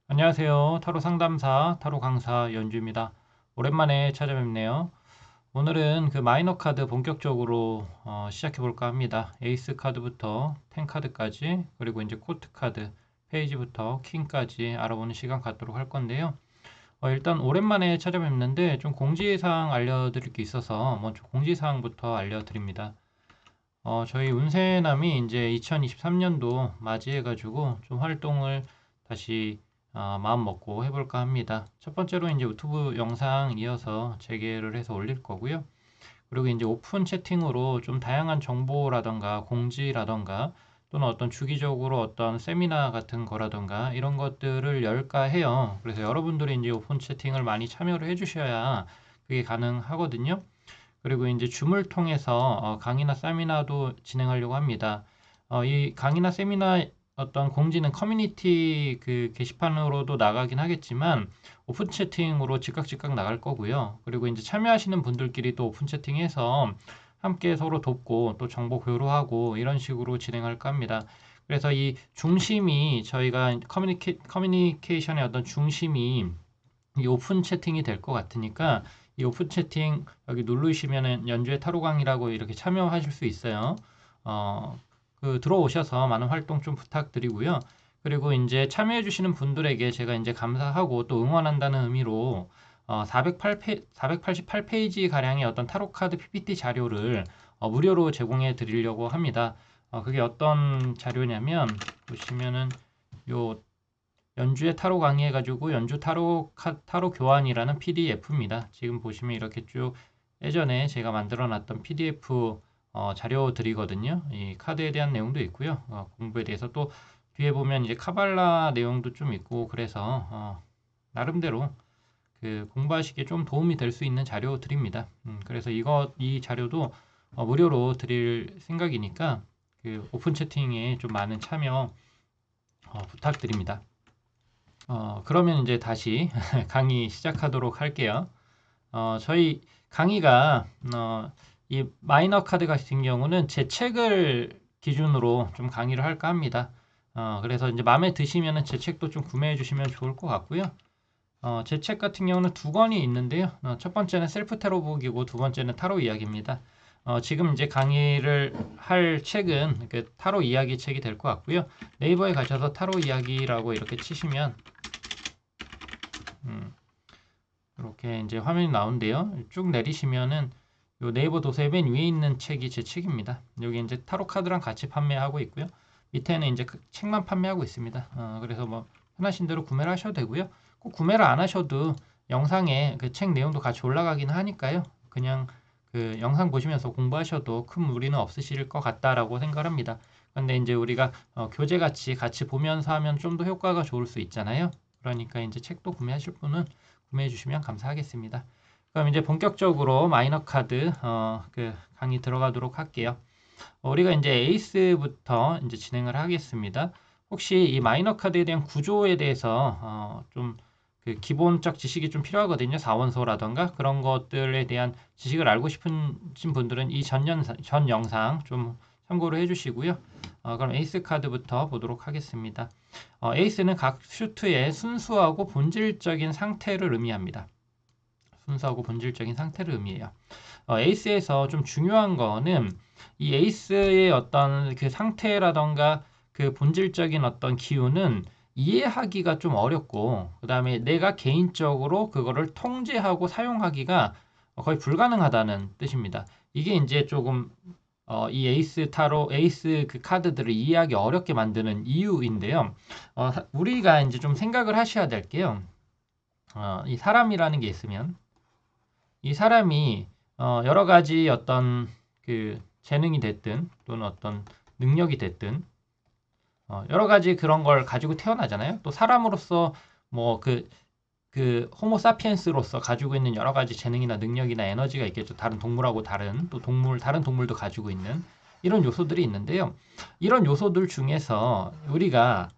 안녕하세요. 타로 상담사, 타로 강사 연주입니다. 오랜만에 찾아뵙네요. 오늘은 그 마이너 카드 본격적으로 시작해 볼까 합니다. 에이스 카드부터 텐 카드까지, 그리고 이제 코트 카드, 페이지부터 킹까지 알아보는 시간 갖도록 할 건데요. 일단 오랜만에 찾아뵙는데 좀 공지사항 알려드릴 게 있어서 먼저 공지사항부터 알려드립니다. 저희 운세남이 이제 2023년도 맞이해가지고 좀 활동을 다시 마음 먹고 해볼까 합니다. 첫 번째로 이제 유튜브 영상 이어서 재개를 해서 올릴 거고요. 그리고 이제 오픈 채팅으로 좀 다양한 정보라던가 공지라던가 또는 어떤 주기적으로 어떤 세미나 같은 거라던가 이런 것들을 열까 해요. 그래서 여러분들이 이제 오픈 채팅을 많이 참여를 해주셔야 그게 가능하거든요. 그리고 이제 줌을 통해서 강의나 세미나도 진행하려고 합니다. 이 강의나 세미나 어떤 공지는 커뮤니티 그 게시판으로도 나가긴 하겠지만 오픈 채팅으로 즉각 나갈 거고요. 그리고 이제 참여하시는 분들끼리 또 오픈 채팅해서 함께 서로 돕고 또 정보 교류하고 이런 식으로 진행할까 합니다. 그래서 이 중심이 저희가 커뮤니케이션의 어떤 중심이 이 오픈 채팅이 될 것 같으니까 이 오픈 채팅 여기 누르시면은 연주의 타로강이라고 이렇게 참여하실 수 있어요. 어, 들어오셔서 많은 활동 좀 부탁드리고요. 그리고 이제 참여해주시는 분들에게 제가 이제 감사하고 또 응원한다는 의미로 488페이지 가량의 어떤 타로 카드 PPT 자료를 무료로 제공해 드리려고 합니다. 그게 어떤 자료냐면 보시면은 요 연주의 타로 강의해가지고 연주 타로 교환이라는 PDF입니다. 지금 보시면 이렇게 쭉 예전에 제가 만들어 놨던 PDF 자료들이거든요. 이 카드에 대한 내용도 있고요. 공부에 대해서 또 뒤에 보면 이제 카발라 내용도 좀 있고 그래서 나름대로 그 공부하시기에 좀 도움이 될 수 있는 자료들입니다. 그래서 이 자료도 무료로 드릴 생각이니까 그 오픈 채팅에 좀 많은 참여 부탁드립니다. 그러면 이제 다시 강의 시작하도록 할게요. 저희 강의가, 이 마이너 카드 같은 경우는 제 책을 기준으로 좀 강의를 할까 합니다. 그래서 이제 마음에 드시면은 제 책도 좀 구매해 주시면 좋을 것 같고요. 제 책 같은 경우는 두 권이 있는데요. 첫 번째는 셀프 타로북이고 두 번째는 타로 이야기입니다. 지금 이제 강의를 할 책은 그 타로 이야기 책이 될 것 같고요. 네이버에 가셔서 타로 이야기라고 이렇게 치시면 이렇게 이제 화면이 나오는데요. 쭉 내리시면은 요 네이버 도서의 맨 위에 있는 책이 제 책입니다. 여기 이제 타로 카드랑 같이 판매하고 있고요. 밑에는 이제 그 책만 판매하고 있습니다. 그래서 뭐 편하신 대로 구매를 하셔도 되고요. 꼭 구매를 안 하셔도 영상에 그 책 내용도 같이 올라가긴 하니까요. 그냥 그 영상 보시면서 공부하셔도 큰 무리는 없으실 것 같다라고 생각합니다. 근데 이제 우리가 교재 같이 보면서 하면 좀 더 효과가 좋을 수 있잖아요. 그러니까 이제 책도 구매하실 분은 구매해 주시면 감사하겠습니다. 그럼 이제 본격적으로 마이너 카드 그 강의 들어가도록 할게요. 우리가 이제 에이스부터 이제 진행을 하겠습니다. 혹시 이 마이너 카드에 대한 구조에 대해서 좀 그 기본적 지식이 좀 필요하거든요. 사원소라던가 그런 것들에 대한 지식을 알고 싶은 분들은 이 전 영상 좀 참고를 해주시고요. 그럼 에이스 카드부터 보도록 하겠습니다. 에이스는 각 슈트의 순수하고 본질적인 상태를 의미합니다. 순수하고 본질적인 상태를 의미해요. 에이스에서 좀 중요한 거는 이 에이스의 어떤 그 상태라던가 그 본질적인 어떤 기운은 이해하기가 좀 어렵고, 그 다음에 내가 개인적으로 그거를 통제하고 사용하기가 거의 불가능하다는 뜻입니다. 이게 이제 조금 이 에이스 그 카드들을 이해하기 어렵게 만드는 이유인데요. 우리가 이제 좀 생각을 하셔야 될 게요. 이 사람이라는 게 있으면 이 사람이 여러 가지 어떤 그 재능이 됐든 또는 어떤 능력이 됐든 여러 가지 그런 걸 가지고 태어나잖아요. 또 사람으로서 뭐 그 호모사피엔스로서 가지고 있는 여러 가지 재능이나 능력이나 에너지가 있겠죠. 다른 동물하고 다른 동물도 가지고 있는 이런 요소들이 있는데요. 이런 요소들 중에서 우리가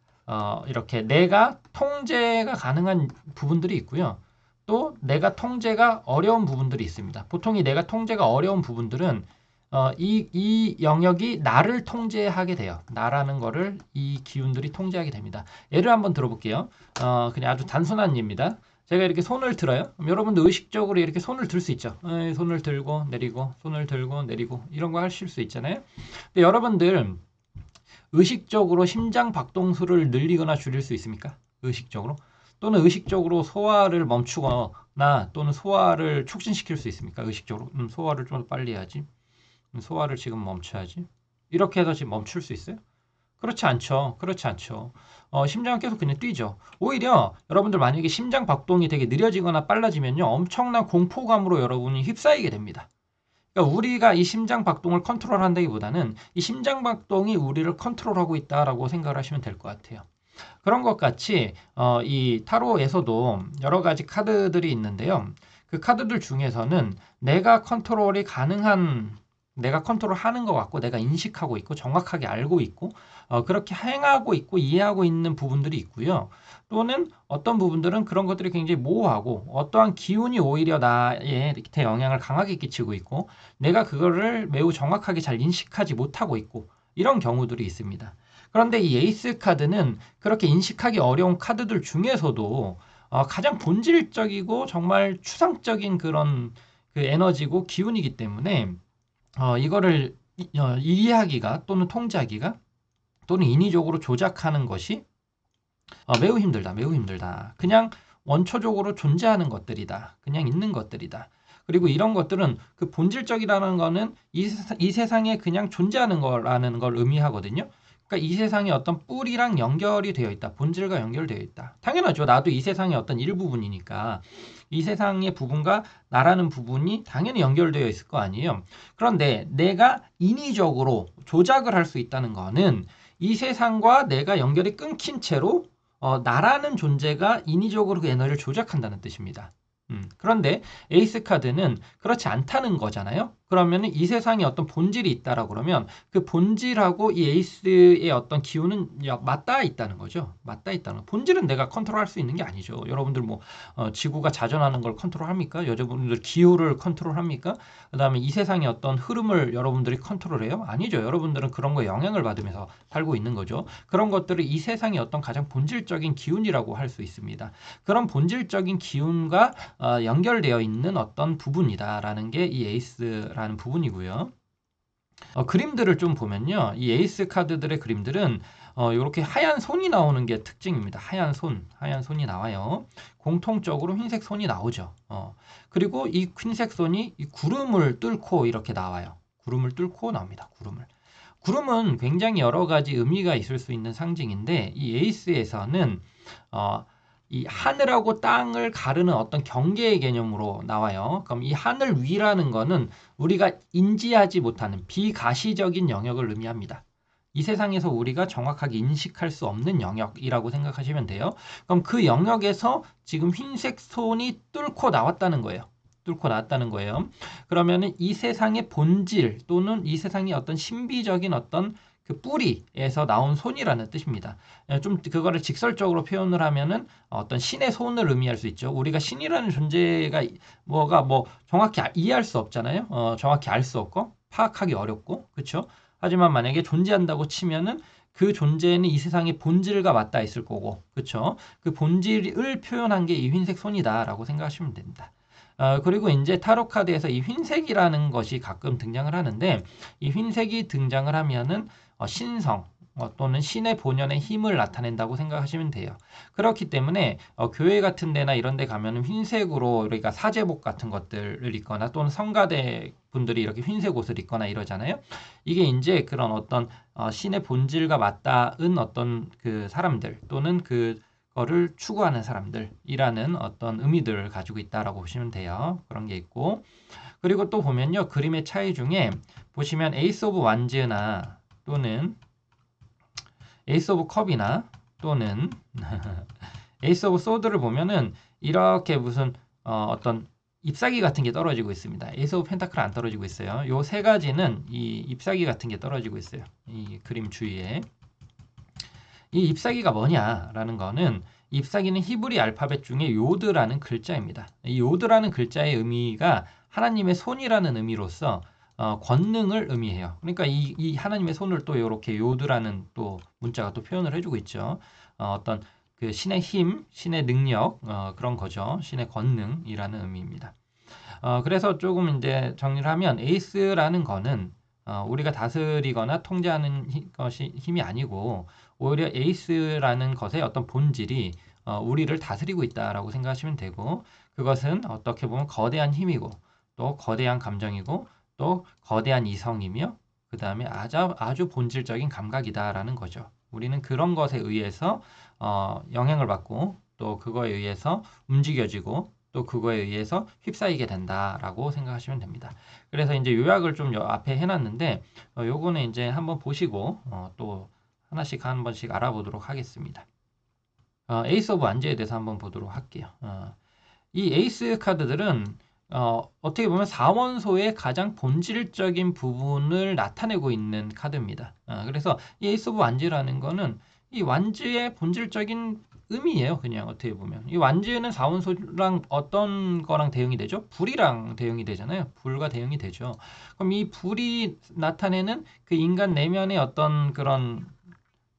이렇게 내가 통제가 가능한 부분들이 있고요. 또 내가 통제가 어려운 부분들이 있습니다. 보통 이 내가 통제가 어려운 부분들은 이 영역이 나를 통제하게 돼요. 나라는 거를 이 기운들이 통제하게 됩니다. 예를 한번 들어볼게요. 그냥 아주 단순한 예입니다. 제가 이렇게 손을 들어요. 여러분도 의식적으로 이렇게 손을 들 수 있죠. 손을 들고 내리고, 손을 들고 내리고 이런 거 하실 수 있잖아요. 근데 여러분들 의식적으로 심장 박동수를 늘리거나 줄일 수 있습니까? 의식적으로? 또는 의식적으로 소화를 멈추거나 또는 소화를 촉진시킬 수 있습니까? 의식적으로 소화를 좀 더 빨리 해야지. 소화를 지금 멈춰야지. 이렇게 해서 지금 멈출 수 있어요? 그렇지 않죠. 그렇지 않죠. 심장은 계속 그냥 뛰죠. 오히려 여러분들 만약에 심장 박동이 되게 느려지거나 빨라지면요. 엄청난 공포감으로 여러분이 휩싸이게 됩니다. 그러니까 우리가 이 심장 박동을 컨트롤한다기보다는 이 심장 박동이 우리를 컨트롤하고 있다라고 생각을 하시면 될 것 같아요. 그런 것 같이 이 타로에서도 여러 가지 카드들이 있는데요. 그 카드들 중에서는 내가 컨트롤하는 것 같고 내가 인식하고 있고 정확하게 알고 있고 그렇게 행하고 있고 이해하고 있는 부분들이 있고요. 또는 어떤 부분들은 그런 것들이 굉장히 모호하고 어떠한 기운이 오히려 나에 이렇게 영향을 강하게 끼치고 있고 내가 그거를 매우 정확하게 잘 인식하지 못하고 있고 이런 경우들이 있습니다. 그런데 이 에이스 카드는 그렇게 인식하기 어려운 카드들 중에서도 가장 본질적이고 정말 추상적인 그런 그 에너지고 기운이기 때문에 이거를 이해하기가 또는 통제하기가 또는 인위적으로 조작하는 것이 매우 힘들다. 매우 힘들다. 그냥 원초적으로 존재하는 것들이다. 그냥 있는 것들이다. 그리고 이런 것들은 그 본질적이라는 거는 이 세상에 그냥 존재하는 거라는 걸 의미하거든요. 그러니까 이 세상에 어떤 뿌리랑 연결이 되어 있다. 본질과 연결되어 있다. 당연하죠. 나도 이 세상의 어떤 일부분이니까 이 세상의 부분과 나라는 부분이 당연히 연결되어 있을 거 아니에요. 그런데 내가 인위적으로 조작을 할 수 있다는 거는 이 세상과 내가 연결이 끊긴 채로 나라는 존재가 인위적으로 그 에너지를 조작한다는 뜻입니다. 그런데 에이스 카드는 그렇지 않다는 거잖아요. 그러면 이 세상에 어떤 본질이 있다라고 그러면 그 본질하고 이 에이스의 어떤 기운은 맞닿아 있다는 거죠. 맞닿아 있다는 거. 본질은 내가 컨트롤할 수 있는 게 아니죠. 여러분들 뭐 지구가 자전하는 걸 컨트롤합니까? 여러분들 기후를 컨트롤합니까? 그다음에 이 세상의 어떤 흐름을 여러분들이 컨트롤해요? 아니죠. 여러분들은 그런 거에 영향을 받으면서 살고 있는 거죠. 그런 것들을 이 세상의 어떤 가장 본질적인 기운이라고 할 수 있습니다. 그런 본질적인 기운과 연결되어 있는 어떤 부분이다라는 게 이 에이스라는 부분이고요. 그림들을 좀 보면요. 이 에이스 카드들의 그림들은 이렇게 하얀 손이 나오는 게 특징입니다. 하얀 손이 나와요. 공통적으로 흰색 손이 나오죠. 그리고 이 흰색 손이 이 구름을 뚫고 이렇게 나와요. 구름을 뚫고 나옵니다. 구름은 굉장히 여러 가지 의미가 있을 수 있는 상징인데 이 에이스에서는 이 하늘하고 땅을 가르는 어떤 경계의 개념으로 나와요. 그럼 이 하늘 위라는 거는 우리가 인지하지 못하는 비가시적인 영역을 의미합니다. 이 세상에서 우리가 정확하게 인식할 수 없는 영역이라고 생각하시면 돼요. 그럼 그 영역에서 지금 흰색 손이 뚫고 나왔다는 거예요. 그러면은 이 세상의 본질 또는 이 세상의 어떤 신비적인 어떤 그 뿌리에서 나온 손이라는 뜻입니다. 좀 그거를 직설적으로 표현을 하면은 어떤 신의 손을 의미할 수 있죠. 우리가 신이라는 존재가 뭐가 뭐 정확히 이해할 수 없잖아요. 정확히 알 수 없고 파악하기 어렵고 그렇죠. 하지만 만약에 존재한다고 치면은 그 존재는 이 세상의 본질과 맞닿아 있을 거고 그렇죠. 그 본질을 표현한 게 이 흰색 손이다라고 생각하시면 됩니다. 그리고 이제 타로 카드에서 이 흰색이라는 것이 가끔 등장을 하는데 이 흰색이 등장을 하면은 신성 또는 신의 본연의 힘을 나타낸다고 생각하시면 돼요. 그렇기 때문에 교회 같은 데나 이런 데 가면은 흰색으로 우리가 사제복 같은 것들을 입거나 또는 성가대 분들이 이렇게 흰색 옷을 입거나 이러잖아요. 이게 이제 그런 어떤 신의 본질과 맞닿은 어떤 그 사람들 또는 그 거를 추구하는 사람들이라는 어떤 의미들을 가지고 있다라고 보시면 돼요. 그런 게 있고 그리고 또 보면요. 그림의 차이 중에 보시면 에이스 오브 완즈나 또는 에이스 오브 컵이나 또는 에이스 오브 소드를 보면은 이렇게 무슨 어떤 ip사귀 같은 게 떨어지고 있습니다. 에이스 오브 펜타클 안 떨어지고 있어요. 요 세 가지는 이 ip사귀 같은 게 떨어지고 있어요. 이 그림 주위에. 이 ip사귀가 뭐냐라는 거는 ip사귀는 히브리 알파벳 중에 요드라는 글자입니다. 이 요드라는 글자의 의미가 하나님의 손이라는 의미로서 권능을 의미해요. 그러니까 이 하나님의 손을 또 이렇게 요드라는 또 문자가 또 표현을 해주고 있죠. 어떤 그 신의 힘, 신의 능력 그런 거죠. 신의 권능이라는 의미입니다. 그래서 조금 이제 정리를 하면 에이스라는 거는 우리가 다스리거나 통제하는 것이 힘이 아니고 오히려 에이스라는 것의 어떤 본질이 우리를 다스리고 있다라고 생각하시면 되고 그것은 어떻게 보면 거대한 힘이고 또 거대한 감정이고 또 거대한 이성이며 그 다음에 아주 본질적인 감각이다라는 거죠. 우리는 그런 것에 의해서 영향을 받고 또 그거에 의해서 움직여지고 또 그거에 의해서 휩싸이게 된다라고 생각하시면 됩니다. 그래서 이제 요약을 좀 앞에 해놨는데 요거는 이제 한번 보시고 또 하나씩 한 번씩 알아보도록 하겠습니다. 에이스 오브 완즈에 대해서 한번 보도록 할게요. 이 에이스 카드들은 어떻게 보면 4원소의 가장 본질적인 부분을 나타내고 있는 카드입니다. 그래서 이 에이스 오브 완즈라는 거는 이 완즈의 본질적인 의미예요. 그냥 어떻게 보면 이 완즈는 4원소랑 어떤 거랑 대응이 되죠? 불이랑 대응이 되잖아요. 불과 대응이 되죠. 그럼 이 불이 나타내는 그 인간 내면의 어떤 그런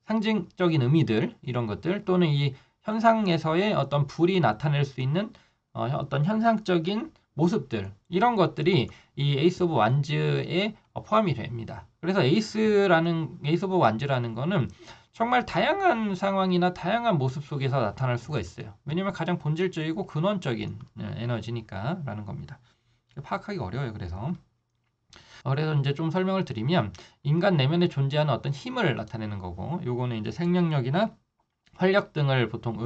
상징적인 의미들 이런 것들 또는 이 현상에서의 어떤 불이 나타낼 수 있는 어떤 현상적인 모습들 이런 것들이 이 에이스 오브 완즈에 포함이 됩니다. 그래서 에이스 오브 완즈라는 거는 정말 다양한 상황이나 다양한 모습 속에서 나타날 수가 있어요. 왜냐면 가장 본질적이고 근원적인 에너지니까 라는 겁니다. 파악하기 어려워요. 그래서 이제 좀 설명을 드리면 인간 내면에 존재하는 어떤 힘을 나타내는 거고 요거는 이제 생명력이나 활력 등을 보통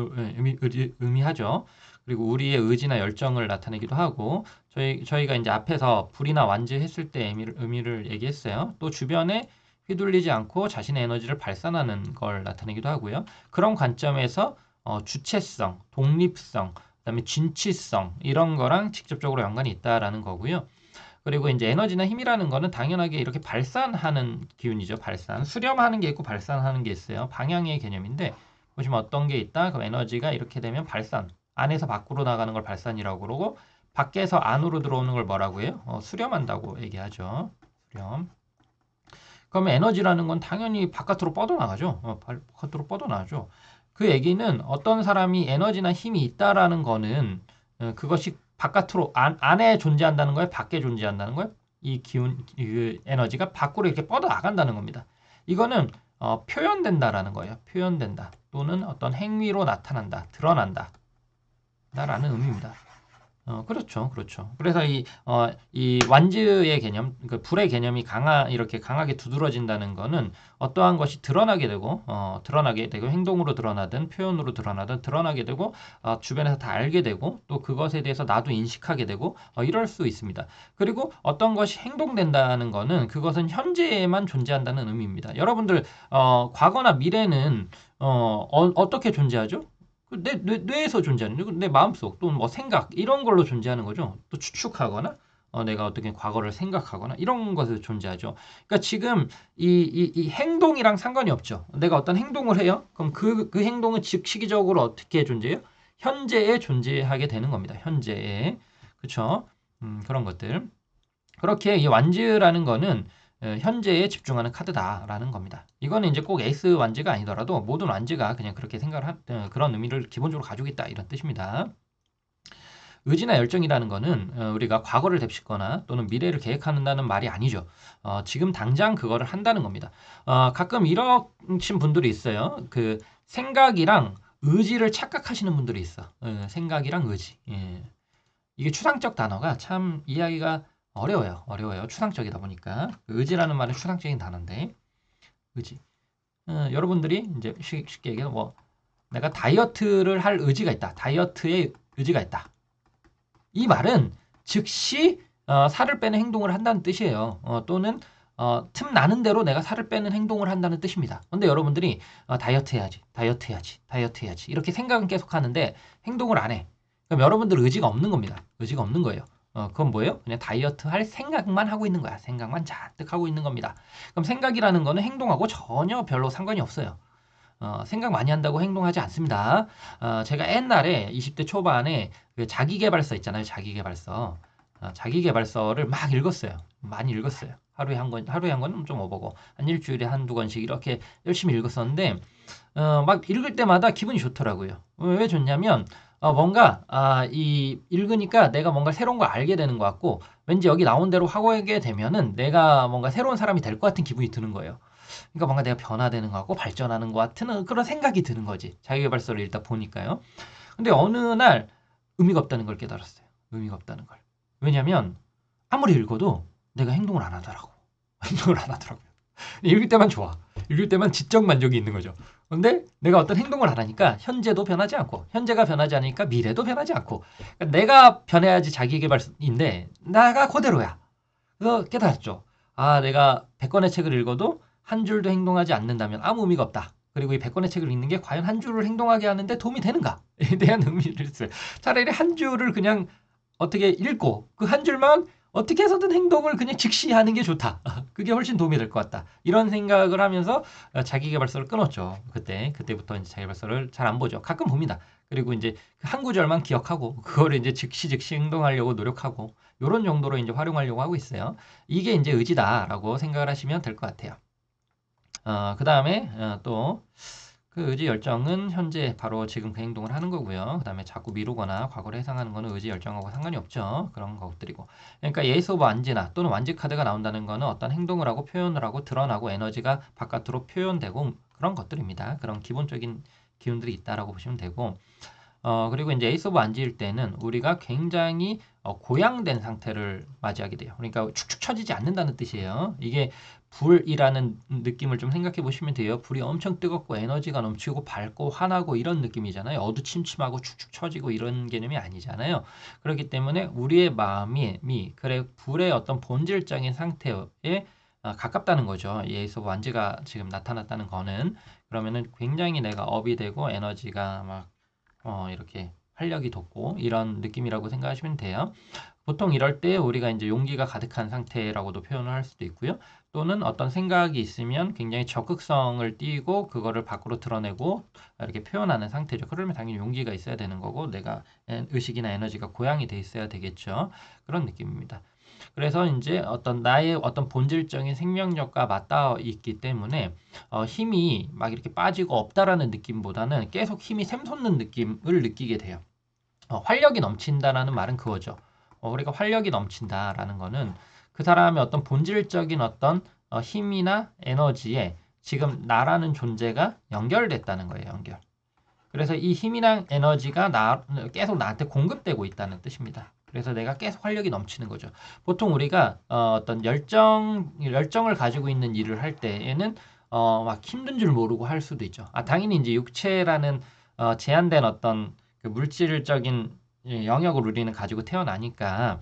의미하죠. 그리고 우리의 의지나 열정을 나타내기도 하고 저희가 이제 앞에서 불이나 완즈 했을 때 의미를 얘기했어요. 또 주변에 휘둘리지 않고 자신의 에너지를 발산하는 걸 나타내기도 하고요. 그런 관점에서 주체성, 독립성, 그다음에 진취성 이런 거랑 직접적으로 연관이 있다라는 거고요. 그리고 이제 에너지나 힘이라는 거는 당연하게 이렇게 발산하는 기운이죠. 발산. 수렴하는 게 있고 발산하는 게 있어요. 방향의 개념인데 보시면 어떤 게 있다? 그럼 에너지가 이렇게 되면 발산. 안에서 밖으로 나가는 걸 발산이라고 그러고 밖에서 안으로 들어오는 걸 뭐라고 해요? 수렴한다고 얘기하죠. 수렴. 그러면 에너지라는 건 당연히 바깥으로 뻗어나가죠. 바깥으로 뻗어나가죠. 그 얘기는 어떤 사람이 에너지나 힘이 있다라는 거는 그것이 바깥으로 안에 존재한다는 거예요? 밖에 존재한다는 거예요? 이 기운, 그 에너지가 밖으로 이렇게 뻗어 나간다는 겁니다. 이거는 표현된다라는 거예요. 표현된다 또는 어떤 행위로 나타난다, 드러난다 라는 의미입니다. 그렇죠, 그렇죠. 그래서 이 완즈의 개념, 그 불의 개념이 이렇게 강하게 두드러진다는 거는 어떠한 것이 드러나게 되고, 행동으로 드러나든 표현으로 드러나게 되고, 주변에서 다 알게 되고, 또 그것에 대해서 나도 인식하게 되고, 이럴 수 있습니다. 그리고 어떤 것이 행동된다는 거는 그것은 현재에만 존재한다는 의미입니다. 여러분들, 과거나 미래는, 어떻게 존재하죠? 뇌에서 존재하는 내 마음속 또는 뭐 생각 이런 걸로 존재하는 거죠. 또 추측하거나 내가 어떻게 과거를 생각하거나 이런 것에서 존재하죠. 그러니까 지금 이 행동이랑 상관이 없죠. 내가 어떤 행동을 해요. 그럼 그 행동은 즉 시기적으로 어떻게 존재해요? 현재에 존재하게 되는 겁니다. 현재에. 그렇죠? 그런 것들. 그렇게 이 완즈라는 거는 현재에 집중하는 카드다라는 겁니다. 이거는 이제 꼭 에이스 완즈가 아니더라도 모든 완즈가 그냥 그렇게 생각을 그런 의미를 기본적으로 가지고 있다 이런 뜻입니다. 의지나 열정이라는 거는 우리가 과거를 대표시거나 또는 미래를 계획한다는 말이 아니죠. 지금 당장 그거를 한다는 겁니다. 가끔 이러신 분들이 있어요. 그 생각이랑 의지를 착각하시는 분들이 있어. 생각이랑 의지. 예. 이게 추상적 단어가 참 이해하기가 어려워요. 추상적이다 보니까. 의지라는 말은 추상적인 단어인데, 의지. 여러분들이 이제 쉽게 얘기해서 뭐, 내가 다이어트를 할 의지가 있다. 다이어트에 의지가 있다. 이 말은 즉시 살을 빼는 행동을 한다는 뜻이에요. 또는 틈 나는 대로 내가 살을 빼는 행동을 한다는 뜻입니다. 근데 여러분들이 다이어트 해야지 이렇게 생각은 계속 하는데 행동을 안 해. 그럼 여러분들 의지가 없는 겁니다. 의지가 없는 거예요. 그건 뭐예요? 그냥 다이어트 할 생각만 하고 있는 거야. 생각만 잔뜩 하고 있는 겁니다. 그럼 생각이라는 거는 행동하고 전혀 별로 상관이 없어요. 생각 많이 한다고 행동하지 않습니다. 제가 옛날에 20대 초반에 그 자기계발서 있잖아요. 자기계발서. 자기계발서를 막 읽었어요. 많이 읽었어요. 하루에 한 권은 좀 오버고 한 일주일에 한두 권씩 이렇게 열심히 읽었었는데 막 읽을 때마다 기분이 좋더라고요. 왜 좋냐면 뭔가 이 읽으니까 내가 뭔가 새로운 걸 알게 되는 것 같고 왠지 여기 나온 대로 하게 되면은 내가 뭔가 새로운 사람이 될 것 같은 기분이 드는 거예요. 그러니까 뭔가 내가 변화되는 것 같고 발전하는 것 같은 그런 생각이 드는 거지. 자기계발서를 읽다 보니까요. 근데 어느 날 의미가 없다는 걸 깨달았어요. 의미가 없다는 걸. 왜냐면 아무리 읽어도 내가 행동을 안 하더라고. 행동을 안 하더라고요. 읽을 때만 좋아. 읽을 때만 지적 만족이 있는 거죠. 근데 내가 어떤 행동을 안 하니까 현재도 변하지 않고 현재가 변하지 않으니까 미래도 변하지 않고 그러니까 내가 변해야지 자기계발인데 나가 그대로야. 그래서 깨달았죠. 내가 100권의 책을 읽어도 한 줄도 행동하지 않는다면 아무 의미가 없다. 그리고 이 100권의 책을 읽는 게 과연 한 줄을 행동하게 하는데 도움이 되는가에 대한 의미를 했어요. 차라리 한 줄을 그냥 어떻게 읽고 그 한 줄만 어떻게 해서든 행동을 그냥 즉시 하는 게 좋다. 그게 훨씬 도움이 될 것 같다. 이런 생각을 하면서 자기계발서를 끊었죠. 그때부터 이제 자기계발서를 잘 안 보죠. 가끔 봅니다. 그리고 이제 한 구절만 기억하고 그거를 이제 즉시 행동하려고 노력하고 요런 정도로 이제 활용하려고 하고 있어요. 이게 이제 의지다라고 생각을 하시면 될 것 같아요. 그 다음에 또 그 의지 열정은 현재 바로 지금 그 행동을 하는 거고요. 그 다음에 자꾸 미루거나 과거를 해상하는 거는 의지 열정하고 상관이 없죠. 그런 것들이고. 그러니까 예스 오브 완지나 또는 완지 카드가 나온다는 거는 어떤 행동을 하고 표현을 하고 드러나고 에너지가 바깥으로 표현되고 그런 것들입니다. 그런 기본적인 기운들이 있다라고 보시면 되고 그리고 이제 에이스 오브 완지일 때는 우리가 굉장히 고양된 상태를 맞이하게 돼요. 그러니까 축축 처지지 않는다는 뜻이에요. 이게 불이라는 느낌을 좀 생각해 보시면 돼요. 불이 엄청 뜨겁고 에너지가 넘치고 밝고 환하고 이런 느낌이잖아요. 어두침침하고 축축 처지고 이런 개념이 아니잖아요. 그렇기 때문에 우리의 마음이 그래 불의 어떤 본질적인 상태에 가깝다는 거죠. 이 에이스 오브 완지가 지금 나타났다는 거는 그러면은 굉장히 내가 업이 되고 에너지가 막 이렇게 활력이 돋고 이런 느낌이라고 생각하시면 돼요. 보통 이럴 때 우리가 이제 용기가 가득한 상태라고도 표현을 할 수도 있고요. 또는 어떤 생각이 있으면 굉장히 적극성을 띠고 그거를 밖으로 드러내고 이렇게 표현하는 상태죠. 그러면 당연히 용기가 있어야 되는 거고 내가 의식이나 에너지가 고양이 돼 있어야 되겠죠. 그런 느낌입니다. 그래서 이제 어떤 나의 어떤 본질적인 생명력과 맞닿아 있기 때문에 힘이 막 이렇게 빠지고 없다라는 느낌보다는 계속 힘이 샘솟는 느낌을 느끼게 돼요. 활력이 넘친다라는 말은 그거죠. 우리가 활력이 넘친다라는 거는 그 사람의 어떤 본질적인 어떤 힘이나 에너지에 지금 나라는 존재가 연결됐다는 거예요. 연결. 그래서 이 힘이랑 에너지가 계속 나한테 공급되고 있다는 뜻입니다. 그래서 내가 계속 활력이 넘치는 거죠. 보통 우리가 어떤 열정을 가지고 있는 일을 할 때에는 막 힘든 줄 모르고 할 수도 있죠. 당연히 이제 육체라는 제한된 어떤 그 물질적인 영역을 우리는 가지고 태어나니까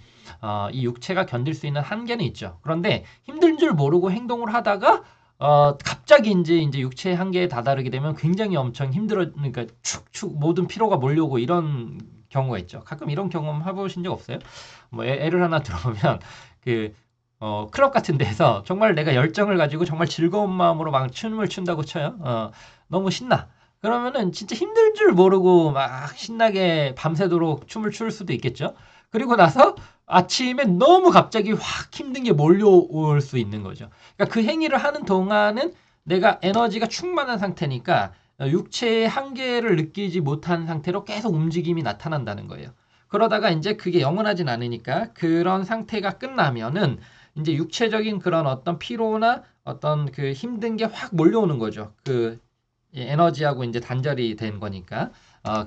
이 육체가 견딜 수 있는 한계는 있죠. 그런데 힘든 줄 모르고 행동을 하다가 갑자기 이제 육체의 한계에 다다르게 되면 굉장히 엄청 그러니까 축축 모든 피로가 몰려오고 이런 경우가 있죠. 가끔 이런 경험 해보신 적 없어요? 뭐 예를 하나 들어보면 그 클럽 같은 데서 정말 내가 열정을 가지고 정말 즐거운 마음으로 막 춤을 춘다고 쳐요. 너무 신나. 그러면은 진짜 힘들 줄 모르고 막 신나게 밤새도록 춤을 출 수도 있겠죠. 그리고 나서 아침에 너무 갑자기 확 힘든 게 몰려올 수 있는 거죠. 그러니까 그 행위를 하는 동안은 내가 에너지가 충만한 상태니까 육체의 한계를 느끼지 못한 상태로 계속 움직임이 나타난다는 거예요. 그러다가 이제 그게 영원하진 않으니까 그런 상태가 끝나면은 이제 육체적인 그런 어떤 피로나 어떤 그 힘든 게 확 몰려오는 거죠. 그 에너지하고 이제 단절이 된 거니까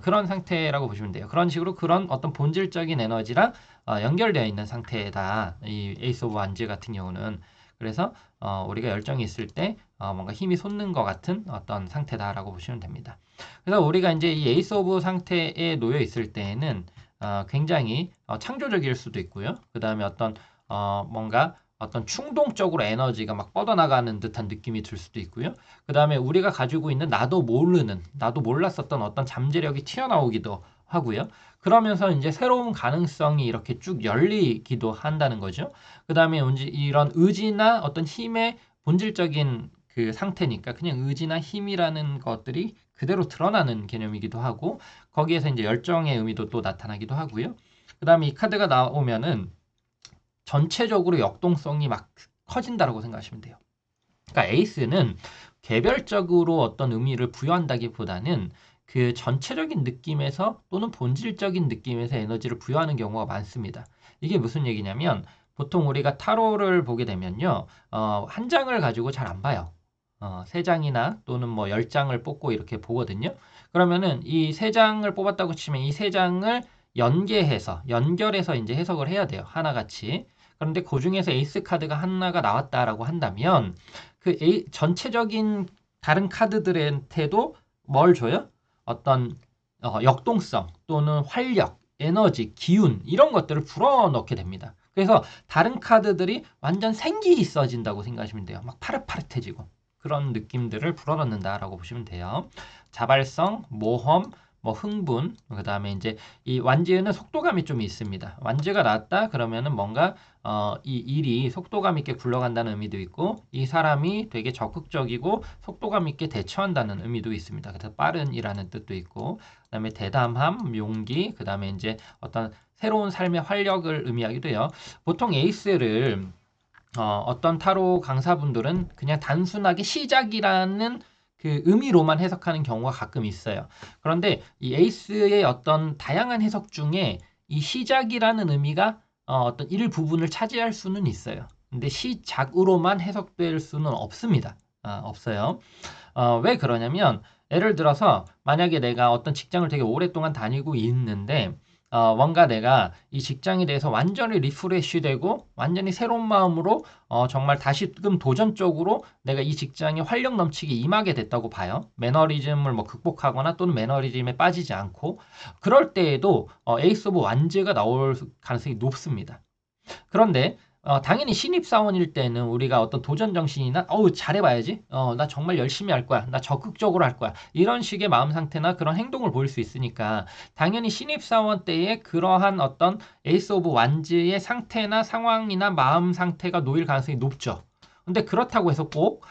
그런 상태라고 보시면 돼요. 그런 식으로 그런 어떤 본질적인 에너지랑 연결되어 있는 상태다. 이 에이스 오브 완즈 같은 경우는 그래서 우리가 열정이 있을 때 뭔가 힘이 솟는 것 같은 어떤 상태다라고 보시면 됩니다. 그래서 우리가 이제 이 에이스 오브 상태에 놓여 있을 때에는 굉장히 창조적일 수도 있고요. 그 다음에 어떤 뭔가 어떤 충동적으로 에너지가 막 뻗어나가는 듯한 느낌이 들 수도 있고요. 그 다음에 우리가 가지고 있는 나도 몰랐었던 어떤 잠재력이 튀어나오기도 하고요. 그러면서 이제 새로운 가능성이 이렇게 쭉 열리기도 한다는 거죠. 그 다음에 이런 의지나 어떤 힘의 본질적인 그 상태니까 그냥 의지나 힘이라는 것들이 그대로 드러나는 개념이기도 하고 거기에서 이제 열정의 의미도 또 나타나기도 하고요. 그 다음에 이 카드가 나오면은 전체적으로 역동성이 막 커진다라고 생각하시면 돼요. 그러니까 에이스는 개별적으로 어떤 의미를 부여한다기보다는 그 전체적인 느낌에서 또는 본질적인 느낌에서 에너지를 부여하는 경우가 많습니다. 이게 무슨 얘기냐면 보통 우리가 타로를 보게 되면요, 한 장을 가지고 잘 안 봐요. 세 장이나 또는 뭐 10장을 뽑고 이렇게 보거든요. 그러면은 이 세 장을 뽑았다고 치면 이 세 장을 연결해서 이제 해석을 해야 돼요. 하나같이. 그런데 그 중에서 에이스 카드가 하나가 나왔다라고 한다면 전체적인 다른 카드들한테도 뭘 줘요? 어떤 역동성 또는 활력, 에너지, 기운 이런 것들을 불어넣게 됩니다. 그래서 다른 카드들이 완전 생기 있어진다고 생각하시면 돼요. 막 파릇파릇해지고 그런 느낌들을 불어넣는다라고 보시면 돼요. 자발성, 모험, 뭐 흥분, 그 다음에 이제 이 완지는 속도감이 좀 있습니다. 완지가 낮다 그러면은 뭔가 이 일이 속도감 있게 굴러간다는 의미도 있고 이 사람이 되게 적극적이고 속도감 있게 대처한다는 의미도 있습니다. 그래서 빠른이라는 뜻도 있고 그다음에 대담함, 용기, 그다음에 이제 어떤 새로운 삶의 활력을 의미하기도 해요. 보통 에이스를 어떤 타로 강사분들은 그냥 단순하게 시작이라는 그 의미로만 해석하는 경우가 가끔 있어요. 그런데 이 에이스의 어떤 다양한 해석 중에 이 시작이라는 의미가 어떤 일부분을 차지할 수는 있어요. 근데 시작으로만 해석될 수는 없습니다. 없어요. 왜 그러냐면 예를 들어서 만약에 내가 어떤 직장을 되게 오랫동안 다니고 있는데 뭔가 내가 이 직장에 대해서 완전히 리프레시되고 완전히 새로운 마음으로 정말 다시금 도전적으로 내가 이 직장에 활력 넘치게 임하게 됐다고 봐요. 매너리즘을 뭐 극복하거나 또는 매너리즘에 빠지지 않고 그럴 때에도 에이스 오브 완즈가 나올 가능성이 높습니다. 그런데 당연히 신입사원일 때는 우리가 어떤 도전 정신이나 잘해봐야지. 나 정말 열심히 할 거야. 나 적극적으로 할 거야. 이런 식의 마음 상태나 그런 행동을 보일 수 있으니까 당연히 신입사원 때의 그러한 어떤 에이스 오브 완즈의 상태나 상황이나 마음 상태가 놓일 가능성이 높죠. 근데 그렇다고 해서 꼭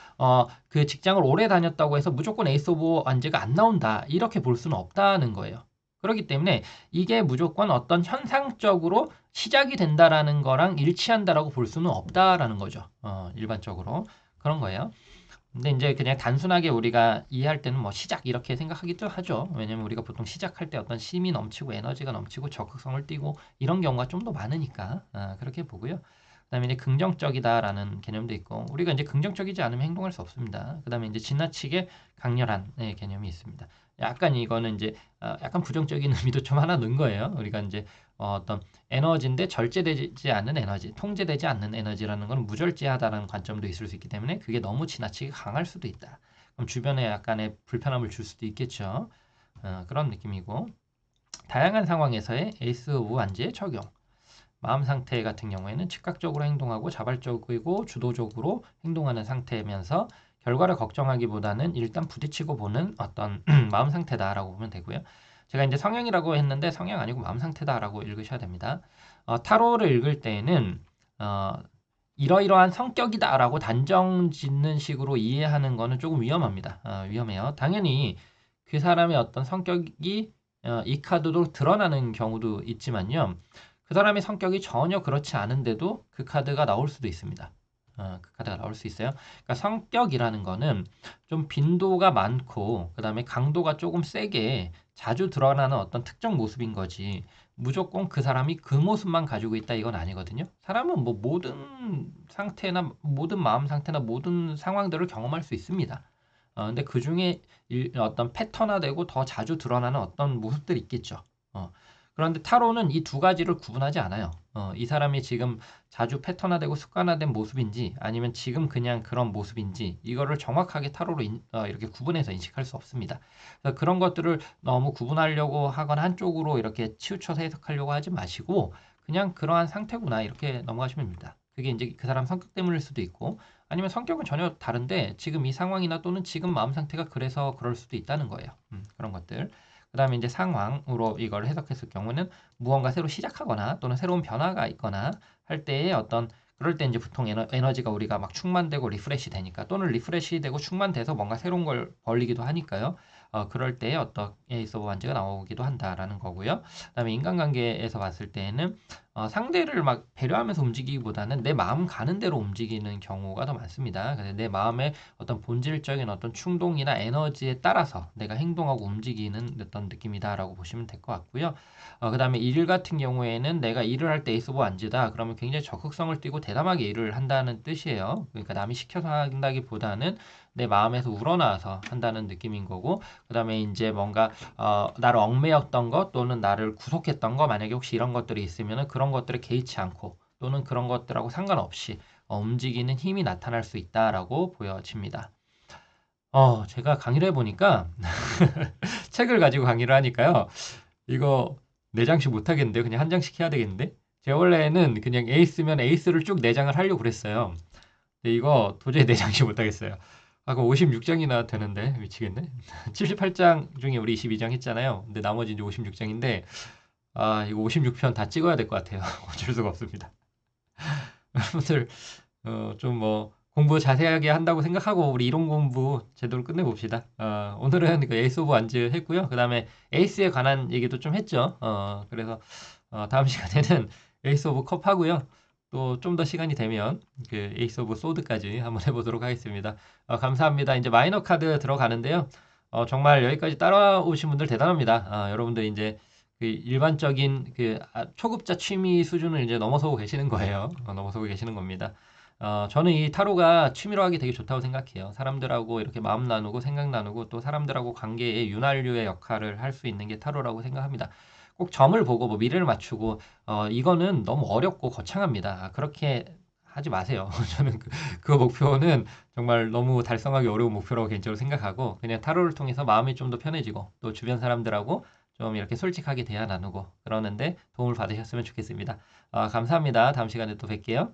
그 직장을 오래 다녔다고 해서 무조건 에이스 오브 완즈가 안 나온다. 이렇게 볼 수는 없다는 거예요. 그렇기 때문에 이게 무조건 어떤 현상적으로 시작이 된다라는 거랑 일치한다라고 볼 수는 없다라는 거죠. 일반적으로 그런 거예요. 근데 이제 그냥 단순하게 우리가 이해할 때는 뭐 시작 이렇게 생각하기도 하죠. 왜냐면 우리가 보통 시작할 때 어떤 힘이 넘치고 에너지가 넘치고 적극성을 띠고 이런 경우가 좀 더 많으니까 그렇게 보고요. 그다음에 이제 긍정적이다라는 개념도 있고 우리가 이제 긍정적이지 않으면 행동할 수 없습니다. 그다음에 이제 지나치게 강렬한 개념이 있습니다. 약간 이거는 이제 약간 부정적인 의미도 좀 하나 넣은 거예요. 우리가 이제 어떤 에너지인데 절제되지 않는 에너지, 통제되지 않는 에너지라는 건 무절제하다라는 관점도 있을 수 있기 때문에 그게 너무 지나치게 강할 수도 있다. 그럼 주변에 약간의 불편함을 줄 수도 있겠죠. 그런 느낌이고 다양한 상황에서의 에이스 오브 완지의 적용. 마음 상태 같은 경우에는 즉각적으로 행동하고 자발적이고 주도적으로 행동하는 상태면서 결과를 걱정하기보다는 일단 부딪히고 보는 어떤 마음 상태다라고 보면 되고요. 제가 이제 성향이라고 했는데 성향 아니고 마음 상태다라고 읽으셔야 됩니다. 타로를 읽을 때에는 이러이러한 성격이다라고 단정 짓는 식으로 이해하는 거는 조금 위험합니다. 위험해요. 당연히 그 사람의 어떤 성격이 이 카드로 드러나는 경우도 있지만요. 그 사람의 성격이 전혀 그렇지 않은데도 그 카드가 나올 수도 있습니다. 그 카드가 나올 수 있어요. 그러니까 성격이라는 거는 좀 빈도가 많고 그다음에 강도가 조금 세게 자주 드러나는 어떤 특정 모습인 거지. 무조건 그 사람이 그 모습만 가지고 있다 이건 아니거든요. 사람은 뭐 모든 상태나 모든 마음 상태나 모든 상황들을 경험할 수 있습니다. 근데 그 중에 어떤 패턴화되고 더 자주 드러나는 어떤 모습들이 있겠죠. 그런데 타로는 이 두 가지를 구분하지 않아요. 이 사람이 지금 자주 패턴화되고 습관화된 모습인지 아니면 지금 그냥 그런 모습인지 이거를 정확하게 타로로 이렇게 구분해서 인식할 수 없습니다. 그래서 그런 것들을 너무 구분하려고 하거나 한쪽으로 이렇게 치우쳐서 해석하려고 하지 마시고 그냥 그러한 상태구나 이렇게 넘어가시면 됩니다. 그게 이제 그 사람 성격 때문일 수도 있고 아니면 성격은 전혀 다른데 지금 이 상황이나 또는 지금 마음 상태가 그래서 그럴 수도 있다는 거예요. 그런 것들. 그 다음에 이제 상황으로 이걸 해석했을 경우는 무언가 새로 시작하거나 또는 새로운 변화가 있거나 할 때의 어떤 그럴 때 이제 보통 에너지가 우리가 막 충만되고 리프레시 되니까 또는 리프레시 되고 충만돼서 뭔가 새로운 걸 벌리기도 하니까요. 그럴 때 어떤 에이스 오브 완즈가 나오기도 한다라는 거고요. 그다음에 인간관계에서 봤을 때는 상대를 막 배려하면서 움직이기보다는 내 마음 가는 대로 움직이는 경우가 더 많습니다. 그래서 내 마음의 어떤 본질적인 어떤 충동이나 에너지에 따라서 내가 행동하고 움직이는 어떤 느낌이다라고 보시면 될 것 같고요. 그다음에 일 같은 경우에는 내가 일을 할 때 에이스 오브 완즈다. 그러면 굉장히 적극성을 띠고 대담하게 일을 한다는 뜻이에요. 그러니까 남이 시켜서 한다기보다는 내 마음에서 우러나와서 한다는 느낌인 거고, 그다음에 이제 뭔가 나를 얽매였던 것 또는 나를 구속했던 거, 만약에 혹시 이런 것들이 있으면은 그런 것들에 개의치 않고 또는 그런 것들하고 상관없이 움직이는 힘이 나타날 수 있다라고 보여집니다. 제가 강의를 해보니까 책을 가지고 강의를 하니까요. 이거 4장씩 못 하겠는데요. 그냥 한 장씩 해야 되겠는데? 제가 원래는 그냥 에이스면 에이스를 쭉 4장을 하려고 그랬어요. 근데 이거 도저히 4장씩 못 하겠어요. 그럼 56장이나 되는데 미치겠네. 78장 중에 우리 22장 했잖아요. 근데 나머지 이제 56장인데 이거 56편 다 찍어야 될 것 같아요. 어쩔 수가 없습니다. 여러분들 좀 뭐 공부 자세하게 한다고 생각하고 우리 이론 공부 제대로 끝내봅시다. 오늘은 그 에이스 오브 완즈 했고요. 그 다음에 에이스에 관한 얘기도 좀 했죠. 그래서 다음 시간에는 에이스 오브 컵 하고요. 또 좀 더 시간이 되면 그 에이스 오브 소드까지 한번 해보도록 하겠습니다. 감사합니다. 이제 마이너 카드 들어가는데요. 정말 여기까지 따라오신 분들 대단합니다. 여러분들 이제 그 일반적인 그 초급자 취미 수준을 이제 넘어서고 계시는 거예요. 넘어서고 계시는 겁니다. 저는 이 타로가 취미로 하기 되게 좋다고 생각해요. 사람들하고 이렇게 마음 나누고 생각 나누고 또 사람들하고 관계의 윤활유의 역할을 할 수 있는 게 타로라고 생각합니다. 꼭 점을 보고 뭐 미래를 맞추고 이거는 너무 어렵고 거창합니다. 그렇게 하지 마세요. 저는 그 목표는 정말 너무 달성하기 어려운 목표라고 개인적으로 생각하고 그냥 타로를 통해서 마음이 좀 더 편해지고 또 주변 사람들하고 좀 이렇게 솔직하게 대화 나누고 그러는데 도움을 받으셨으면 좋겠습니다. 감사합니다. 다음 시간에 또 뵐게요.